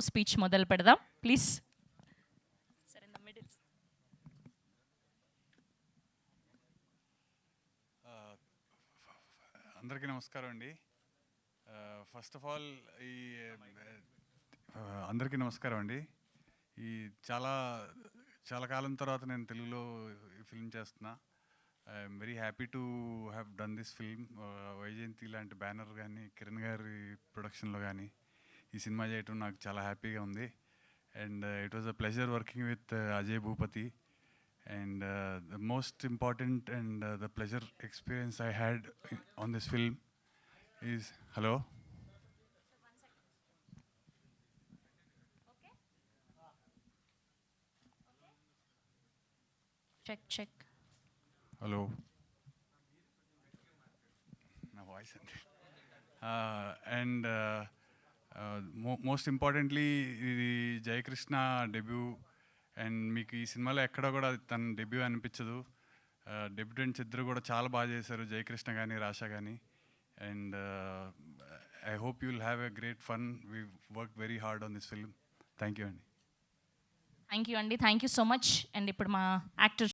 Speech మొదలు పెడదాం please. అందరికీ నమస్కారం అండి. ఫస్ట్ ఆఫ్ ఆల్ అందరికీ నమస్కారం అండి. ఈ చాలా కాలం తర్వాత నేను తెలుగులో ఈ ఫిల్మ్ చేస్తున్నా. I'm very happy to have done this film. Vyjayanthi లాంటి బ్యానర్ కానీ, కిరణ్ గారి ప్రొడక్షన్లో కానీ ఈ సినిమా చేయటం నాకు చాలా హ్యాపీగా ఉంది. And it was a pleasure working with Ajay Bhupathi. And the most important and the pleasure experience I had on this film is hello. Check. Hello. My voice and most importantly ఇది జయకృష్ణ డెబ్యూ. అండ్ మీకు ఈ సినిమాలో ఎక్కడ కూడా తన debut అనిపించదు. Debutants ఇద్దరు కూడా చాలా బాగా చేశారు, జయకృష్ణ కానీ రాషా కానీ. And I hope you will have a great fun. We work very hard on this film. Thank you అండి. Thank you so much. And ఇప్పుడు మా యాక్టర్